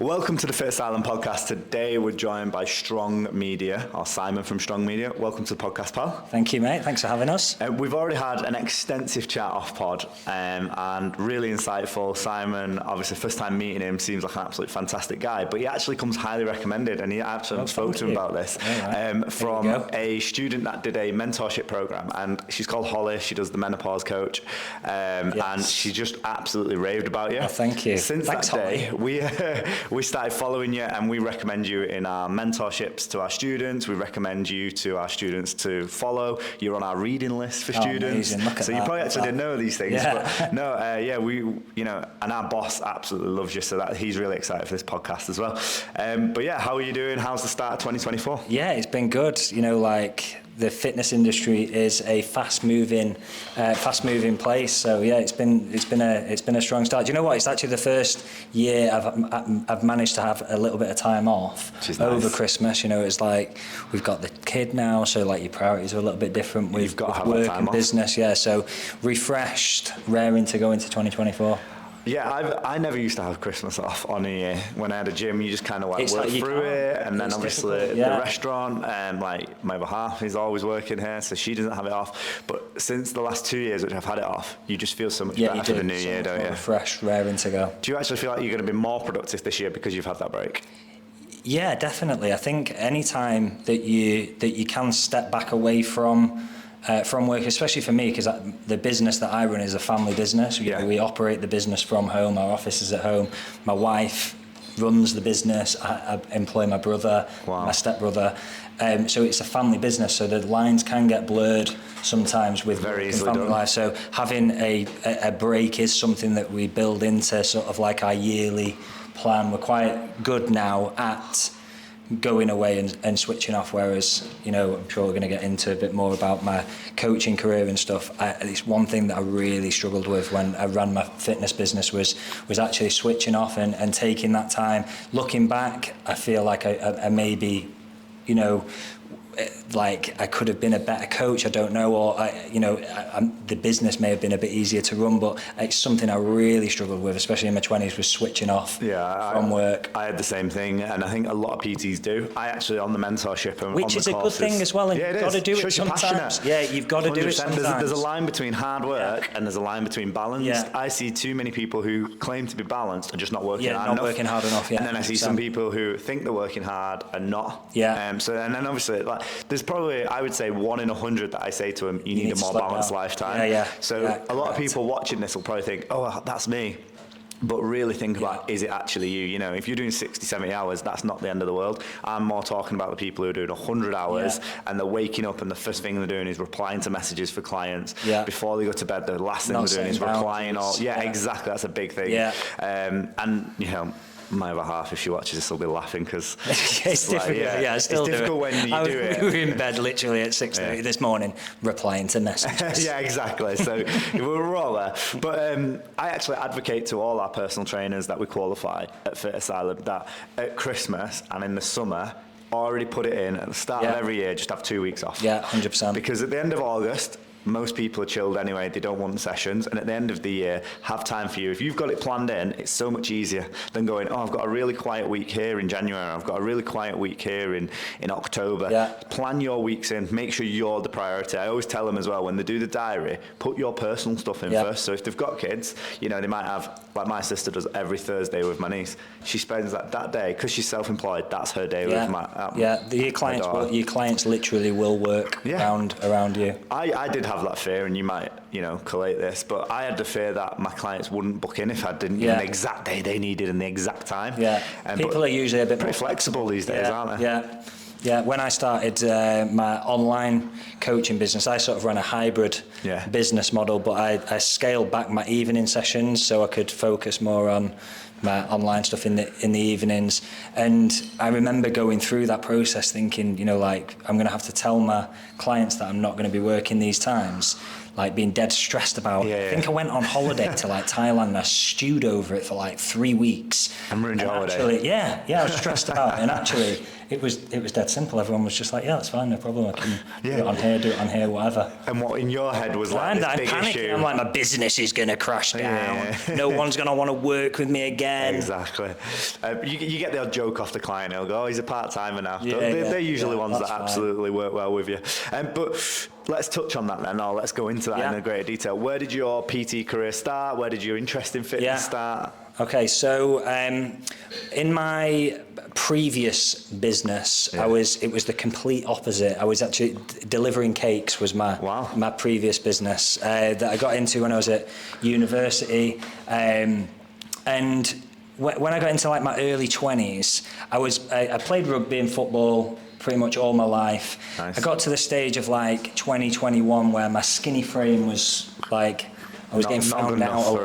Welcome to the Fit Asylum podcast. Today we're joined by Strong Media, or Simon from Strong Media. Welcome to the podcast, pal. Thank you, mate. Thanks for having us. We've already had an extensive chat off pod and really insightful. Simon, obviously first time meeting him, seems like an absolute fantastic guy, but he actually comes highly recommended, and he actually spoke to him about this from a student that did a mentorship program, and she's called Holly. She does the menopause coach, and she just absolutely raved about you. Oh, thank you. Since that day, we started following you, and we recommend you in our mentorships to our students. We recommend you to our students to follow. You're on our reading list for students. Amazing. Look at so that. You probably actually didn't know these things. Yeah. But we, and our boss absolutely loves you, so that he's really excited for this podcast as well. But yeah, how are you doing? How's the start of 2024? Yeah, it's been good. The fitness industry is a fast-moving place. So yeah, it's been a strong start. Do you know what? It's actually the first year I've managed to have a little bit of time off over nice. Christmas. It's like we've got the kid now, so like your priorities are a little bit different with work and business. Yeah, so refreshed, raring to go into 2024. Yeah, I never used to have Christmas off on a year. When I had a gym, you just kind of work through it, and then obviously the restaurant, and like my other half is always working here, so she doesn't have it off. But since the last 2 years which I've had it off, you just feel so much better for the new year, don't you? Refreshed, raring to go. Do you actually feel like you're going to be more productive this year because you've had that break? Yeah, definitely. I think any time that you can step back away from work, especially for me, because the business that I run is a family business. We operate the business from home. Our office is at home. My wife runs the business. I employ my brother, my stepbrother. So it's a family business. So the lines can get blurred sometimes with family life. So having a break is something that we build into sort of like our yearly plan. We're quite good now at going away and switching off, whereas I'm sure we're going to get into a bit more about my coaching career and stuff. It's one thing that I really struggled with when I ran my fitness business was actually switching off and taking that time. Looking back, I feel like I maybe like I could have been a better coach, I don't know, or the business may have been a bit easier to run, but it's something I really struggled with, especially in my 20s, was switching off from work. I had the same thing, and I think a lot of PTs do. I actually, on the mentorship and which is a good thing as well, and you've got to do it sometimes. Yeah, you've got to do it sometimes. There's a line between hard work and there's a line between balanced. Yeah. I see too many people who claim to be balanced and just not working hard enough. Working hard enough, And then I see some people who think they're working hard and not. Yeah. And then obviously, there's probably, I would say, 1 in 100 that I say to them, you need a more balanced lifetime. So a lot of people watching this will probably think, oh, that's me. But really think about, is it actually you? If you're doing 60, 70 hours, that's not the end of the world. I'm more talking about the people who are doing 100 hours and they're waking up and the first thing they're doing is replying to messages for clients. Before they go to bed, the last thing they're doing is replying. Exactly. That's a big thing. My other half, if she watches this, will be laughing because it's difficult. It's difficult when you do it. We were in bed literally at 6:30 this morning, replying to messages. Exactly. So we were all there. But I actually advocate to all our personal trainers that we qualify at Fit Asylum that at Christmas and in the summer, already put it in at the start of every year, just have 2 weeks off. 100%. Because at the end of August, most people are chilled anyway, they don't want sessions, and at the end of the year, have time for you. If you've got it planned in, it's so much easier than going, I've got a really quiet week here in January, I've got a really quiet week here in October. Plan your weeks in, make sure you're the priority. I always tell them as well, when they do the diary, put your personal stuff in first. So if they've got kids, they might have, like my sister does every Thursday with my niece, she spends that day, because she's self-employed, that's her day with my your clients literally will work around you. I did have that fear, and you might collate this, but I had the fear that my clients wouldn't book in if I didn't give an exact day they needed and the exact time. People are usually a bit pretty more flexible these days, aren't they? When I started my online coaching business, I sort of ran a hybrid business model, but I scaled back my evening sessions so I could focus more on my online stuff in the evenings. And I remember going through that process thinking, I'm going to have to tell my clients that I'm not going to be working these times. like being dead stressed about it. I think I went on holiday to like Thailand and I stewed over it for like 3 weeks. And ruined your holiday. Actually, yeah, I was stressed about it. And actually, it was dead simple. Everyone was just like, yeah, that's fine, no problem. I can do it on here, whatever. And what in your head was like I'm this big panicking. issue? I'm like, my business is going to crash down. No one's going to want to work with me again. Exactly. You get the odd joke off the client. He'll go, oh, he's a part-timer now. Yeah, They're usually ones that fine. absolutely work well with you. But let's touch on that then, or let's go into that in a greater detail. Where did your PT career start? Where did your interest in fitness start? Okay, so in my previous business, it was the complete opposite. I was actually delivering cakes was my previous business that I got into when I was at university, and when I got into like my early 20s, I played rugby and football pretty much all my life. Nice. I got to the stage of like 2021 where my skinny frame was like, I was getting found out.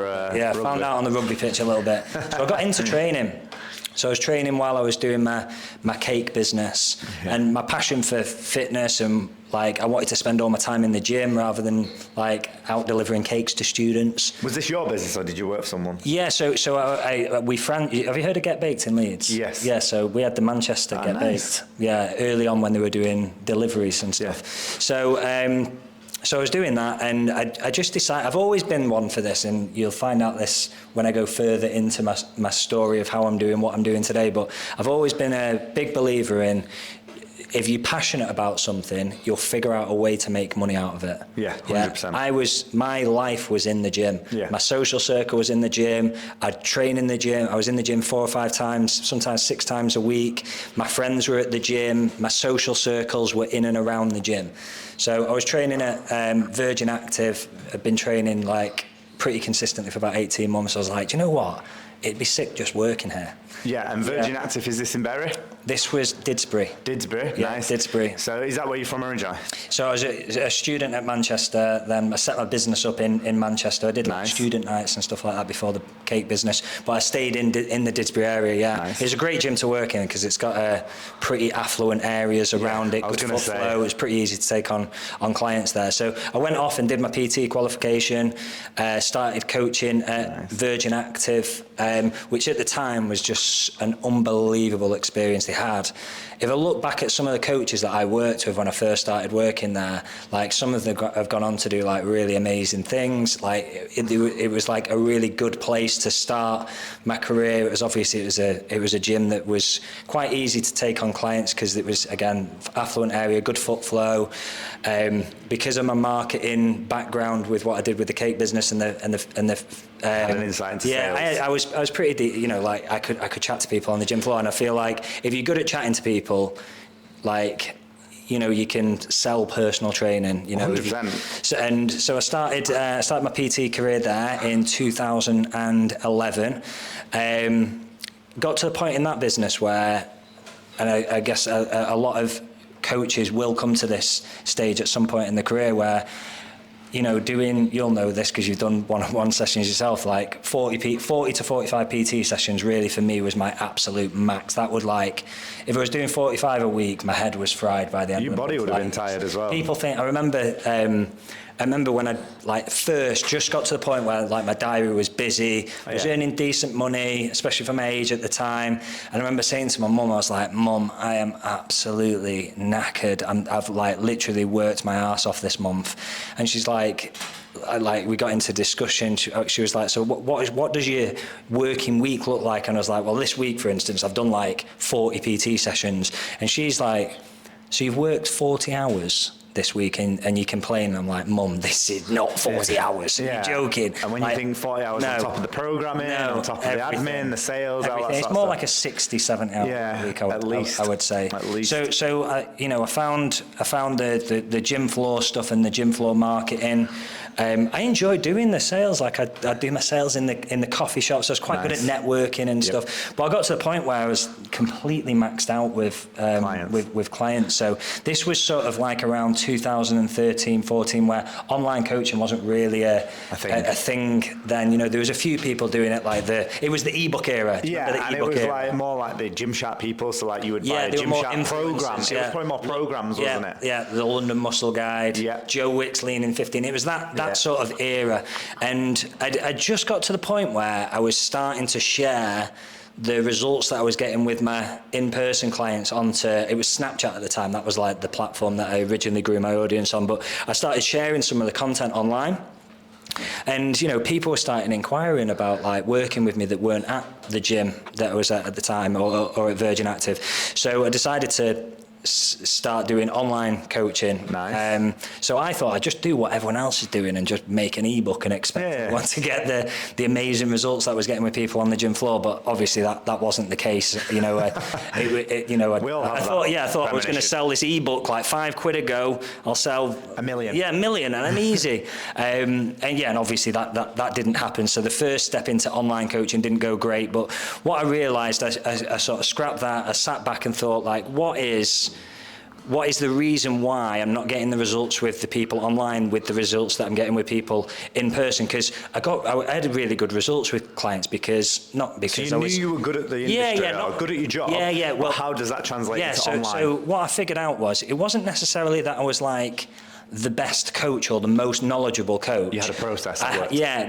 Found out on the rugby pitch a little bit. So I got into training. So I was training while I was doing my cake business, and my passion for fitness, and like I wanted to spend all my time in the gym rather than like out delivering cakes to students. Was this your business or did you work for someone? Yeah, so have you heard of Get Baked in Leeds? Yes. Yeah, so we had the Manchester Get Baked. Yeah, early on when they were doing deliveries and stuff. Yeah. So I was doing that, and I just decided, I've always been one for this, and you'll find out this when I go further into my story of how I'm doing what I'm doing today, but I've always been a big believer in, if you're passionate about something, you'll figure out a way to make money out of it. Yeah, 100%. My life was in the gym. Yeah. My social circle was in the gym. I'd train in the gym. I was in the gym 4 or 5 times, sometimes 6 times a week. My friends were at the gym. My social circles were in and around the gym. So I was training at Virgin Active. I'd been training like pretty consistently for about 18 months. I was like, do you know what? It'd be sick just working here. Yeah, and Virgin Active, is this in Bury? This was Didsbury. Didsbury, yeah, nice. Didsbury. So is that where you're from originally? So I was a student at Manchester, then I set my business up in Manchester. I did like student nights and stuff like that before the cake business, but I stayed in the Didsbury area, Nice. It's a great gym to work in because it's got pretty affluent areas around it, good foot flow. It's pretty easy to take on clients there. So I went off and did my PT qualification, started coaching at Virgin Active, which at the time was just an unbelievable experience they had. If I look back at some of the coaches that I worked with when I first started working there, like some of them have gone on to do like really amazing things. Like it was like a really good place to start my career. It was a gym that was quite easy to take on clients because it was, again, affluent area, good foot flow. Because of my marketing background with what I did with the cake business and the had an insight into sales. I was pretty deep, like I could chat to people on the gym floor, and I feel like if you're good at chatting to people, like, you can sell personal training, 100%. So I started my PT career there in 2011. Got to the point in that business where, and I guess a lot of coaches will come to this stage at some point in the career where, you'll know this because you've done one-on-one sessions yourself, like 40 to 45 PT sessions really for me was my absolute max. That would if I was doing 45 a week, my head was fried by the end of the month. Your body would have been tired as well. People think, I remember when I first just got to the point where my diary was busy, I was earning decent money, especially for my age at the time. And I remember saying to my mum, I was like, Mum, I am absolutely knackered. I've literally worked my arse off this month. And she's like, we got into discussion. She was like, so what does your working week look like? And I was like, well, this week, for instance, I've done 40 PT sessions. And she's like, so you've worked 40 hours this week and you complain. I'm like, Mum, this is not 40 hours. You're joking. And when you think 40 hours on top of the programming, on top of the admin, the sales, all that it's more like a 60, 70 hour week, I would say. At least. So I found the gym floor stuff and the gym floor marketing. I enjoy doing the sales. I do my sales in the coffee shops. So I was quite good at networking and stuff. But I got to the point where I was completely maxed out with clients. So this was sort of around 2013, 14, where online coaching wasn't really a thing then. There was a few people doing it it was the ebook era. And it was more like the Gymshark people. So you would buy a Gymshark program. It was probably more programs, wasn't it? Yeah, the London Muscle Guide. Yeah. Joe Wick's Lean in 15. It was that that sort of era. And I just got to the point where I was starting to share the results that I was getting with my in-person clients onto, it was Snapchat at the time, that was like the platform that I originally grew my audience on, but I started sharing some of the content online. And, you know, people were starting inquiring about like working with me that weren't at the gym that I was at the time, or at Virgin Active. So I decided to start doing online coaching. Nice. So I thought I'd just do what everyone else is doing and just make an ebook and expect everyone to get the amazing results that I was getting with people on the gym floor. But obviously that wasn't the case. You know, I thought I was going to sell this ebook like £5 a go. I'll sell $1 million. Yeah, $1 million, and I'm easy. And obviously that didn't happen. So the first step into online coaching didn't go great. But what I realised, I sort of scrapped that. I sat back and thought, like, what is the reason why I'm not getting the results with the people online with the results that I'm getting with people in person? Because I had really good results with clients because so you were good at the industry, or good at your job. Yeah. Well, how does that translate into online? So what I figured out was it wasn't necessarily that I was like the best coach or the most knowledgeable coach. You had a process.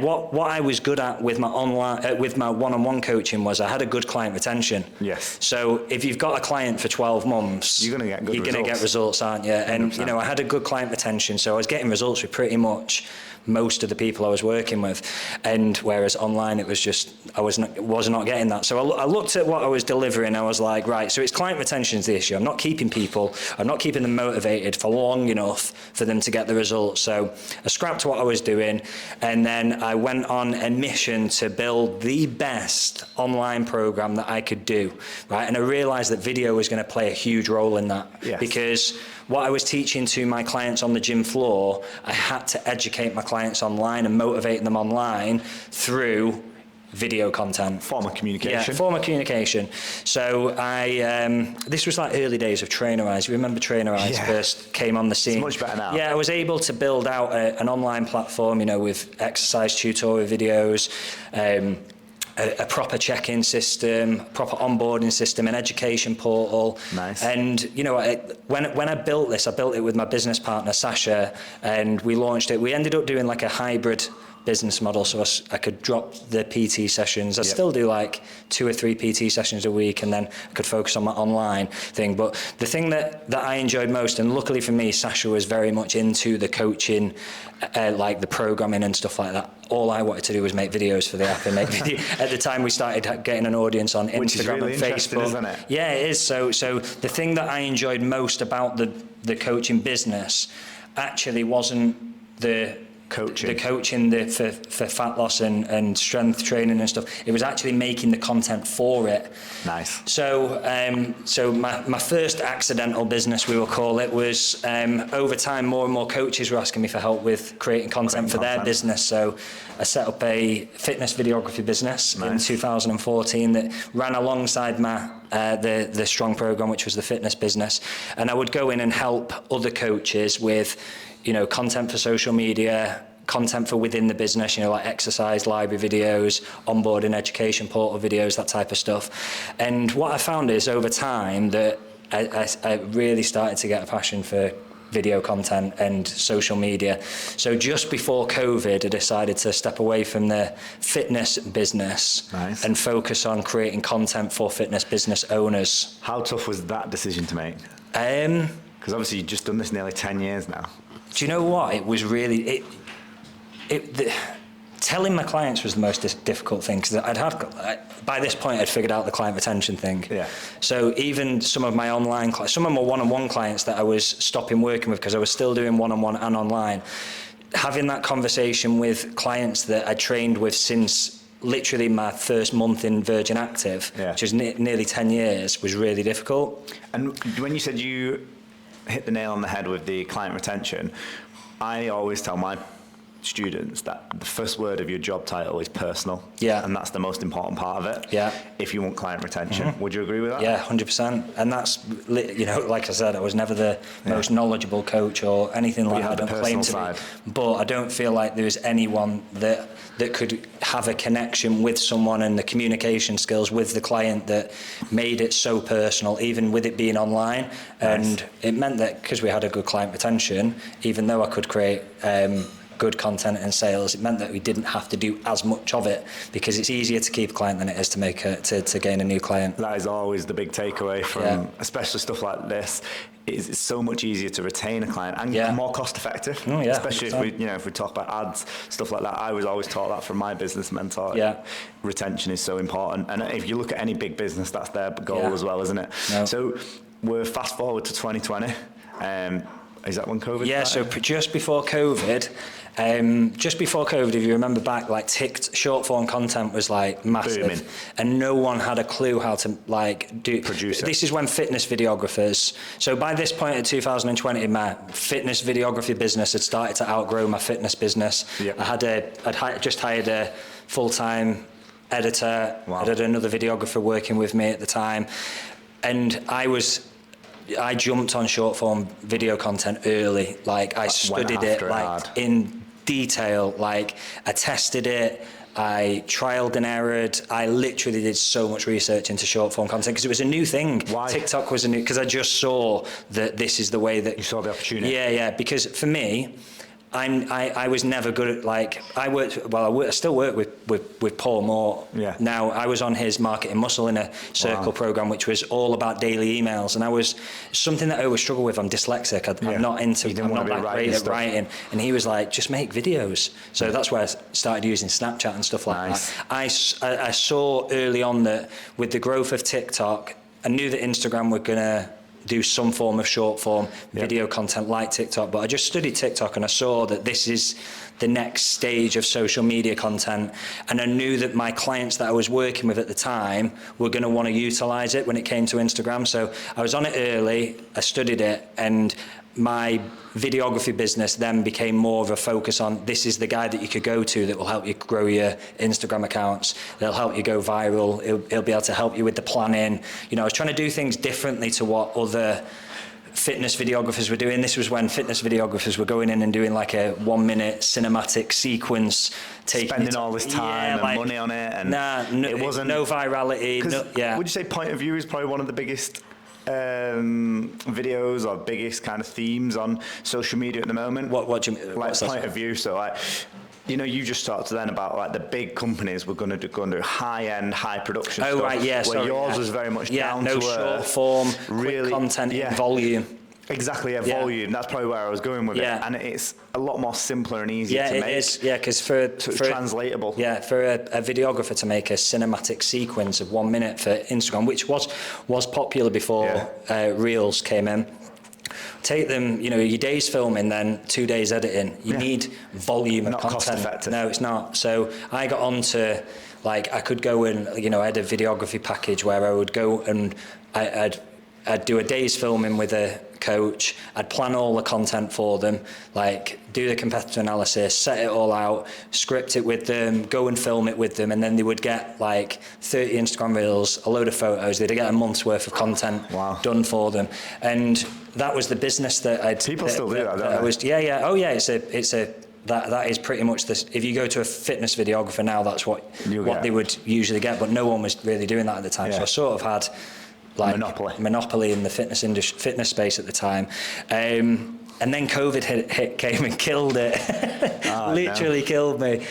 What I was good at with my online, with my one-on-one coaching was I had a good client retention. Yes. So if you've got a client for 12 months, you're going to get results, aren't you? And 100%. You know, I had a good client retention, so I was getting results with pretty much most of the people I was working with. And whereas online, it was just I was not getting that. So I looked at what I was delivering. I was like, right, so it's client retention is the issue. I'm not keeping people. I'm not keeping them motivated for long enough for them to get the results. So I scrapped what I was doing, and then I went on a mission to build the best online program that I could do, right? And I realized that video was going to play a huge role in that. Yes. Because what I was teaching to my clients on the gym floor, I had to educate my clients online and motivate them online through video content. Form of communication. Yeah, form of communication. So this was like early days of Trainerize. You remember Trainerize first came on the scene? It's much better now. Yeah, I was able to build out an online platform, you know, with exercise tutorial videos, a proper check-in system, proper onboarding system, an education portal. Nice. And, you know, when I built this, I built it with my business partner, Sasha, and we launched it. We ended up doing like a hybrid business model, so I could drop the PT sessions. I still do like 2 or 3 PT sessions a week, and then I could focus on my online thing. But the thing that I enjoyed most, and luckily for me, Sasha was very much into the coaching, like the programming and stuff like that. All I wanted to do was make videos for the app and make video. At the time, we started getting an audience on Instagram really and Facebook. Isn't it? Yeah, it is. So the thing that I enjoyed most about the coaching business actually wasn't the coaching for fat loss and strength training and stuff. It was actually making the content for it. Nice. So my first accidental business, we will call it, was over time more and more coaches were asking me for help with creating content for their business. So I set up a fitness videography business in 2014 that ran alongside my the Strong program, which was the fitness business, and I would go in and help other coaches with, you know, content for social media, content for within the business, you know, like exercise library videos, onboarding education portal videos, that type of stuff. And what I found is over time that I really started to get a passion for video content and social media. So just before COVID, I decided to step away from the fitness business and focus on creating content for fitness business owners. How tough was that decision to make? Because obviously you've just done this nearly 10 years now. Do you know what? It was really telling my clients was the most difficult thing, because by this point I'd figured out the client retention thing. Yeah. So even some of my online clients, some of my one-on-one clients that I was stopping working with because I was still doing one-on-one and online, having that conversation with clients that I trained with since literally my first month in Virgin Active, which is nearly 10 years, was really difficult. And when you said you hit the nail on the head with the client retention, I always tell my students that the first word of your job title is personal. Yeah. And that's the most important part of it. Yeah. If you want client retention. Mm-hmm. Would you agree with that? Yeah, 100%. And that's, you know, like I said, I was never the most knowledgeable coach or anything like that. I don't claim to be. But I don't feel like there's anyone that could have a connection with someone and the communication skills with the client that made it so personal, even with it being online. And it meant that because we had a good client retention, even though I could create good content and sales, it meant that we didn't have to do as much of it, because it's easier to keep a client than it is to make to gain a new client. That is always the big takeaway from especially stuff like this. It's so much easier to retain a client and more cost effective. Especially if we talk about ads, stuff like that. I was always taught that from my business mentor. Retention is so important, and if you look at any big business, that's their goal as well, isn't it? So we're fast forward to 2020. Is that when COVID started? So just before COVID, if you remember back, like short form content was like massive. Booming. And no one had a clue how to produce it. This is when fitness videographers, so by this point in 2020, my fitness videography business had started to outgrow my fitness business. I'd just hired a full-time editor. I had another videographer working with me at the time, and I jumped on short form video content early. Like I studied it in detail. Like I tested it, I trialed and errored. I literally did so much research into short form content because it was a new thing. Why? TikTok was because I just saw that this is the way that... You saw the opportunity. Yeah, because for me, I was never good at I still work with Paul Moore. Now I was on his Marketing Muscle in a Circle program, which was all about daily emails, and I was something that I always struggle with. I'm dyslexic. I'm not that great at writing, and he was like, just make videos. So that's where I started using Snapchat and stuff like that. I saw early on that with the growth of TikTok, I knew that Instagram were gonna do some form of short form video content like TikTok, but I just studied TikTok and I saw that this is the next stage of social media content, and I knew that my clients that I was working with at the time were going to want to utilize it when it came to Instagram. So I was on it early, I studied it, and my videography business then became more of a focus on this is the guy that you could go to that will help you grow your Instagram accounts. They'll help you go viral. He'll be able to help you with the planning. I was trying to do things differently to what other fitness videographers were doing. This was when fitness videographers were going in and doing like a 1 minute cinematic sequence, spending all this time and money on it, and it wasn't no virality. Would you say point of view is probably one of the biggest videos or biggest kind of themes on social media at the moment? What do you mean? Like point of view, so like, you just talked then about like the big companies were going to do high-end, high production stuff. Where yours was very much down to short form, really quick content in volume. Exactly, volume. That's probably where I was going with it. And it's a lot more simpler and easier to make. It is. Because so it's translatable. For a videographer to make a cinematic sequence of 1 minute for Instagram, which was popular before Reels came in. Take them, your day's filming, then 2 days editing. You need volume of content. Cost effective. No, it's not. So I got on to, I could go and, I had a videography package where I would go and I'd do a day's filming with a coach. I'd plan all the content for them, do the competitor analysis, set it all out, script it with them, go and film it with them, and then they would get 30 Instagram reels, a load of photos. They'd get a month's worth of content done for them, and that was the business that I'd. People still do that, don't they? Oh yeah, that is pretty much this. If you go to a fitness videographer now, that's what they would usually get, but no one was really doing that at the time. So I sort of had monopoly in the fitness space at the time, and then COVID came and killed it. Literally killed me.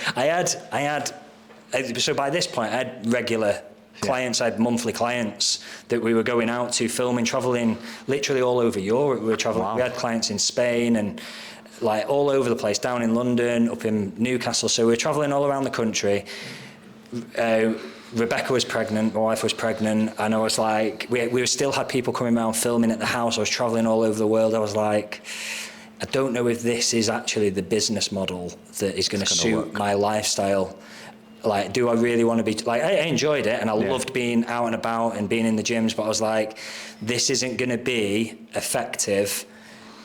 So by this point I had regular clients. I had monthly clients that we were going out to, filming, traveling literally all over Europe. We were traveling. We had clients in Spain and all over the place, down in London, up in Newcastle. So we were traveling all around the country. Rebecca was pregnant, my wife was pregnant, and I was we still had people coming around filming at the house. I was traveling all over the world. I was I don't know if this is actually the business model that is going to suit my lifestyle. Do I really want to be, I enjoyed it and I loved being out and about and being in the gyms, but I was this isn't going to be effective.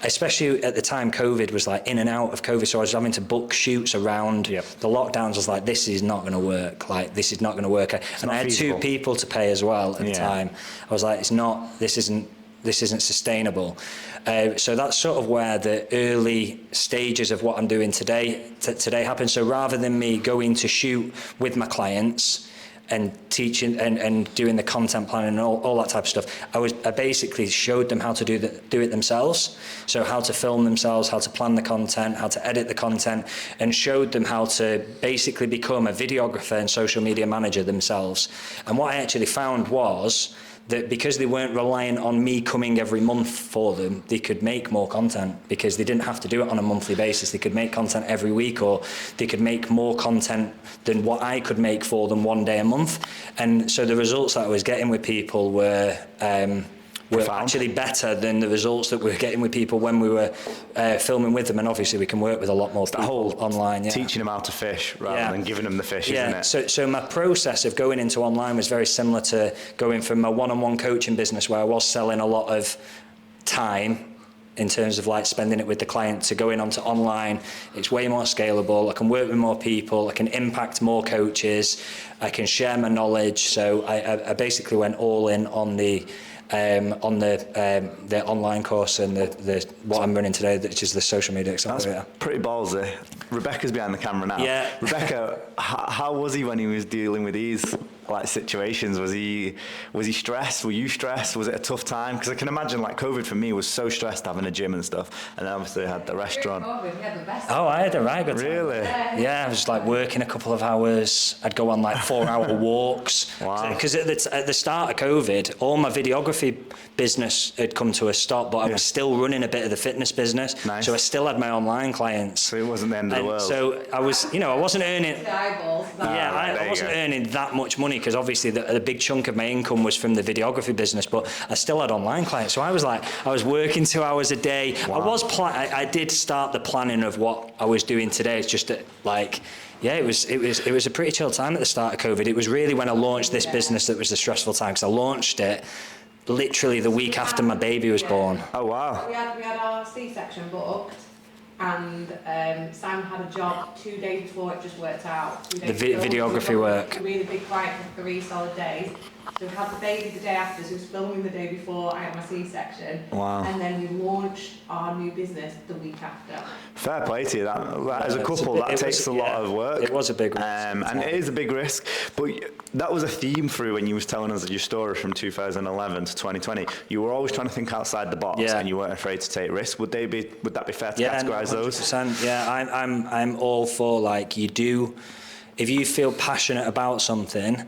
Especially at the time, COVID was in and out of COVID, so I was having to book shoots around the lockdowns. I was this is not going to work. This is not going to work. And I had feasible. 2 people to pay as well at the time. I was this isn't sustainable. So that's sort of where the early stages of what I'm doing today happened. So rather than me going to shoot with my clients, and teaching and doing the content planning and all that type of stuff, I basically showed them how to do it themselves. So how to film themselves, how to plan the content, how to edit the content, and showed them how to basically become a videographer and social media manager themselves. And what I actually found was that because they weren't reliant on me coming every month for them, they could make more content because they didn't have to do it on a monthly basis. They could make content every week, or they could make more content than what I could make for them one day a month. And so the results that I was getting with people were actually better than the results that we were getting with people when we were filming with them. And obviously we can work with a lot more people online. Yeah. Teaching them how to fish rather than giving them the fish, isn't it? So my process of going into online was very similar to going from a one-on-one coaching business where I was selling a lot of time in terms of like spending it with the client, to going onto online. It's way more scalable. I can work with more people. I can impact more coaches. I can share my knowledge. So I basically went all in on the online course and the what I'm running today, which is the social media accelerator. That's pretty ballsy. Rebecca's behind the camera now. Yeah. Rebecca, how was he when he was dealing with these like situations? Was he stressed? Were you stressed? Was it a tough time? Because I can imagine like COVID for me was so stressed having a gym and stuff, and then obviously I had the restaurant. I had a right good time. Really? Yeah, I was like working a couple of hours. I'd go on like 4-hour walks. Wow. Because at the start of COVID, all my videography business had come to a stop, but I was still running a bit of the fitness business. Nice. So I still had my online clients. So it wasn't the end of the world. So I was, I wasn't earning. I wasn't earning that much money because obviously the big chunk of my income was from the videography business, but I still had online clients. So I was working 2 hours a day. Wow. I did start the planning of what I was doing today. It's just that, like, yeah, it was a pretty chill time at the start of COVID. It was really when I launched this business that was the stressful time, because I launched it literally the week after my baby was born. Oh wow. We had our C-section booked, and Sam had a job 2 days before it just worked out. The videography work. A really big client for 3 solid days. So we had the baby the day after, so we was filming the day before I had my C-section. Wow. And then we launched our new business the week after. Fair play to you. That as a couple, that takes a lot of work. It was a big risk. And it is a big risk. But that was a theme through when you was telling us your story from 2011 to 2020. You were always trying to think outside the box, and you weren't afraid to take risks. Would that be fair to categorize those? Yeah, I'm all for, like, if you feel passionate about something,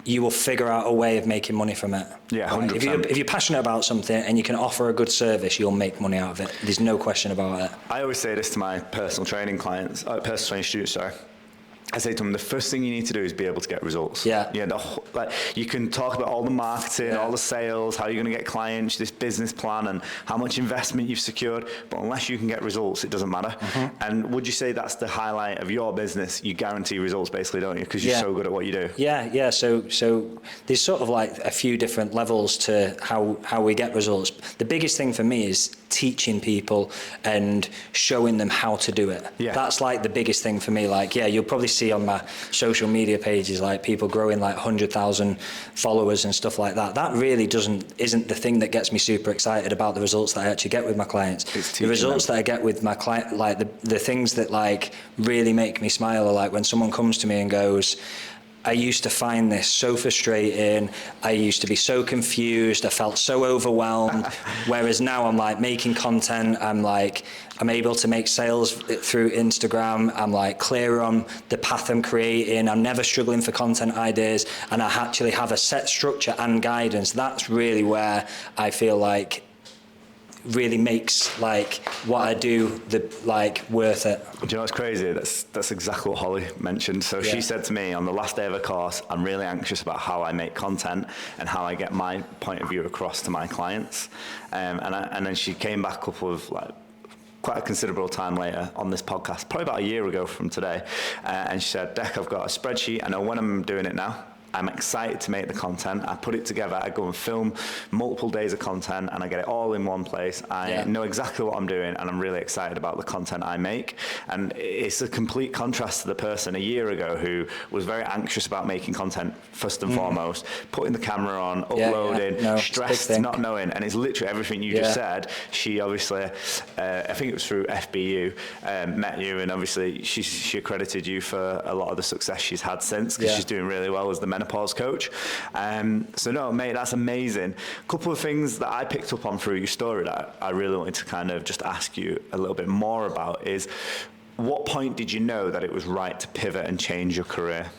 you will figure out a way of making money from it. Yeah, 100%. If you're passionate about something and you can offer a good service, you'll make money out of it. There's no question about it. I always say this to my personal training students, sorry. I say to them, the first thing you need to do is be able to get results. Yeah. Like you can talk about all the marketing, all the sales, how you're going to get clients, this business plan, and how much investment you've secured. But unless you can get results, it doesn't matter. Mm-hmm. And would you say that's the highlight of your business? You guarantee results, basically, don't you? Because you're so good at what you do. Yeah. So there's sort of like a few different levels to how we get results. The biggest thing for me is teaching people and showing them how to do it. Yeah. That's like the biggest thing for me. Like, you'll probably see on my social media pages, like people growing like 100,000 followers and stuff like that. That really isn't the thing that gets me super excited about the results that I actually get with my clients. The results that I get with my client, like the things that like really make me smile are like when someone comes to me and goes, I used to find this so frustrating. I used to be so confused. I felt so overwhelmed. Whereas now I'm like making content. I'm able to make sales through Instagram. I'm like clear on the path I'm creating. I'm never struggling for content ideas. And I actually have a set structure and guidance. That's really where I feel like really makes like what I do worth it. Do you know what's crazy? That's exactly what Holly mentioned. So she said to me on the last day of her course, I'm really anxious about how I make content and how I get my point of view across to my clients. And then she came back a couple of quite a considerable time later on this podcast, probably about a year ago from today. And she said, Dec, I've got a spreadsheet. I know when I'm doing it now. I'm excited to make the content. I put it together. I go and film multiple days of content and I get it all in one place. I know exactly what I'm doing and I'm really excited about the content I make. And it's a complete contrast to the person a year ago who was very anxious about making content first and foremost, putting the camera on, uploading, stressed, not knowing. And it's literally everything you just said. She obviously, I think it was through FBU, met you, and obviously she accredited you for a lot of the success she's had since, because she's doing really well as the menopause menopause coach. So no, mate, that's amazing. A couple of things that I picked up on through your story that I really wanted to kind of just ask you a little bit more about is, what point did you know that it was right to pivot and change your career?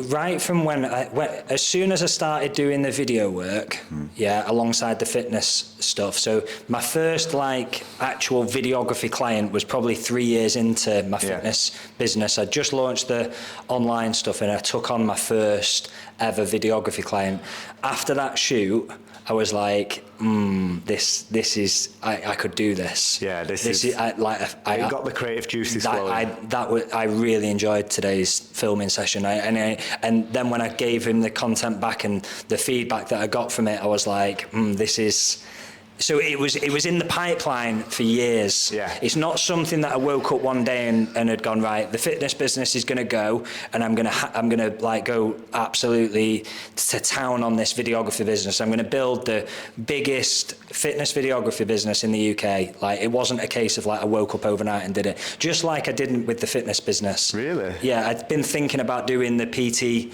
Right from as soon as I started doing the video work, alongside the fitness stuff. So my first actual videography client was probably 3 years into my fitness business. I just launched the online stuff and I took on my first ever videography client. After that shoot, I was like, this is, I could do this. Yeah, this is you got the creative juices flowing. I really enjoyed today's filming session. And then when I gave him the content back and the feedback that I got from it, I was like, this is. So it was in the pipeline for years. Yeah. It's not something that I woke up one day and had gone, right, the fitness business is going to go, and I'm going to go absolutely to town on this videography business. I'm going to build the biggest fitness videography business in the UK. Like, it wasn't a case of I woke up overnight and did it. Just like I didn't with the fitness business. Really? Yeah, I'd been thinking about doing the PT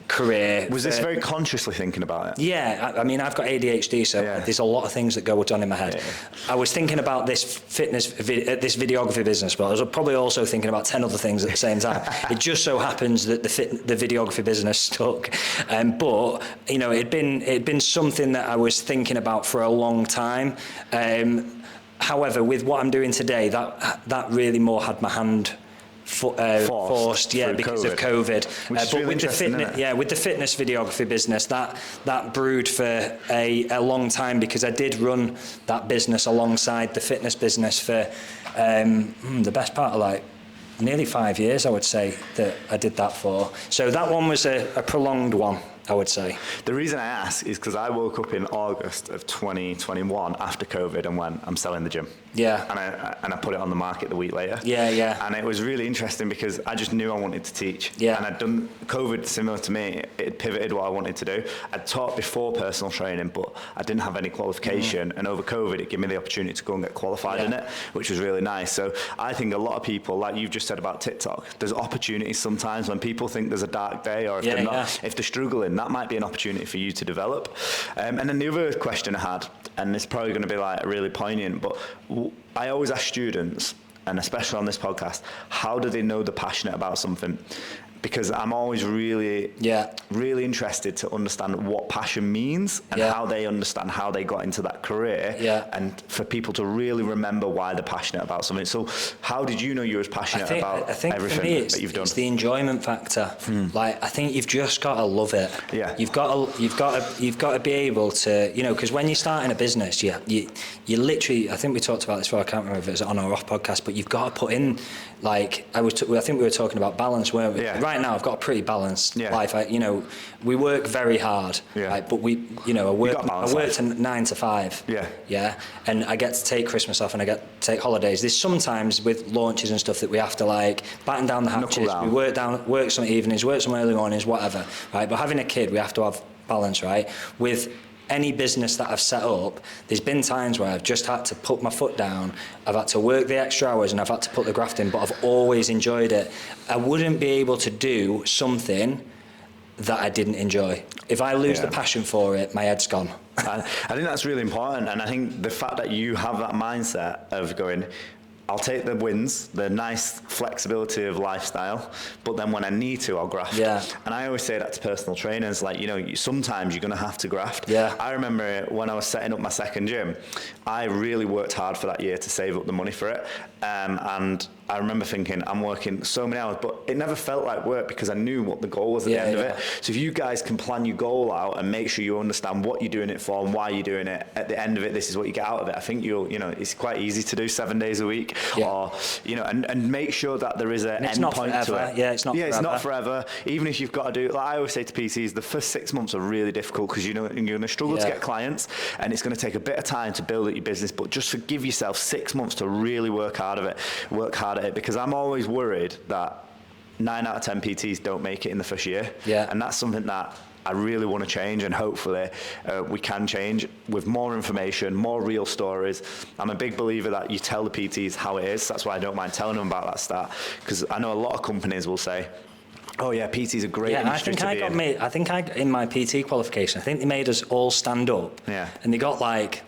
career. Was this very consciously thinking about it? Yeah, I mean, I've got ADHD, so there's a lot of things that go on in my head. I was thinking about this this videography business, but I was probably also thinking about 10 other things at the same time. It just so happens that the videography business stuck. But it'd been something that I was thinking about for a long time. However, with what I'm doing today, that really more had my hand forced because of COVID. But really with the fitness videography business, that brewed for a long time, because I did run that business alongside the fitness business for the best part of nearly 5 years, I would say, that I did that for. So that one was a prolonged one, I would say. The reason I ask is because I woke up in August of 2021 after COVID and went, I'm selling the gym. Yeah. And I put it on the market the week later. Yeah. And it was really interesting because I just knew I wanted to teach. Yeah. And I'd done COVID similar to me. It pivoted what I wanted to do. I'd taught before personal training, but I didn't have any qualification. And over COVID, it gave me the opportunity to go and get qualified in it, which was really nice. So I think a lot of people, like you've just said about TikTok, there's opportunities sometimes when people think there's a dark day, or if they're struggling, that might be an opportunity for you to develop. And then the other question I had, and it's probably going to be really poignant, but I always ask students, and especially on this podcast, how do they know they're passionate about something? Because I'm always really interested to understand what passion means and how they understand how they got into that career, and for people to really remember why they're passionate about something. So how did you know you were as passionate about everything that you've done? It's the enjoyment factor. I think you've just got to love it. Yeah. You've got to be able to, because when you start in a business, you literally, I think we talked about this before, I can't remember if it was on or off podcast, but you've got to put in, I think we were talking about balance, weren't we? Yeah. Right now I've got a pretty balanced life. We work very hard, but I work to 9 to 5. And I get to take Christmas off and I get to take holidays. There's sometimes with launches and stuff that we have to batten down the hatches. We work some evenings, work some early mornings, whatever, right? But having a kid, we have to have balance, right? With any business that I've set up, there's been times where I've just had to put my foot down, I've had to work the extra hours and I've had to put the graft in, but I've always enjoyed it. I wouldn't be able to do something that I didn't enjoy. If I lose the passion for it, my head's gone. I think that's really important, and I think the fact that you have that mindset of going, I'll take the wins, the nice flexibility of lifestyle, but then when I need to, I'll graft. Yeah. And I always say that to personal trainers, sometimes you're going to have to graft. Yeah. I remember when I was setting up my second gym, I really worked hard for that year to save up the money for it. And I remember thinking, I'm working so many hours, but it never felt like work because I knew what the goal was at the end of it. So if you guys can plan your goal out and make sure you understand what you're doing it for and why you're doing it, at the end of it, this is what you get out of it. I think it's quite easy to do 7 days a week, or, and make sure that there is an end point to it. Yeah, it's not forever. It's not forever. Even if you've got to do, I always say to PCs, the first 6 months are really difficult because you're going to struggle to get clients, and it's going to take a bit of time to build up your business, but just give yourself 6 months to really work hard at it, because I'm always worried that 9 out of 10 PTs don't make it in the first year. Yeah. And that's something that I really want to change, and hopefully we can change with more information, more real stories. I'm a big believer that you tell the PTs how it is. That's why I don't mind telling them about that start, because I know a lot of companies will say, Oh yeah, PT's a great Yeah, I industry think to I be got in. made. I think I in my PT qualification. I think they made us all stand up. Yeah. And they got like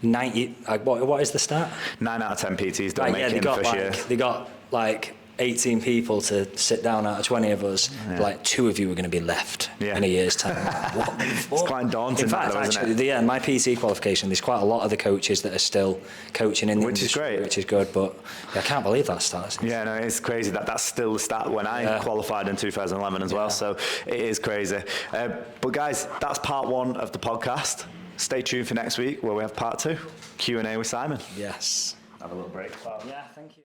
90. What is the stat? 9 out of 10 PTs don't Right, make yeah, it they in the got first like year. they got like 18 people to sit down out of 20 of us. Yeah. Like 2 of you are going to be left Yeah. in a year's time. Like, what the fuck? It's quite daunting, In fact, that, though, isn't actually, it? yeah, my PT qualification. There's quite a lot of the coaches that are still coaching in the Which is industry, great. which is good. But yeah, I can't believe that starts. Yeah, no, it's crazy that that's still the stat when I qualified in 2011 as well. So it is crazy. But guys, that's part 1 of the podcast. Stay tuned for next week where we have part 2, Q&A with Simon. Yes. Have a little break. Yeah, thank you.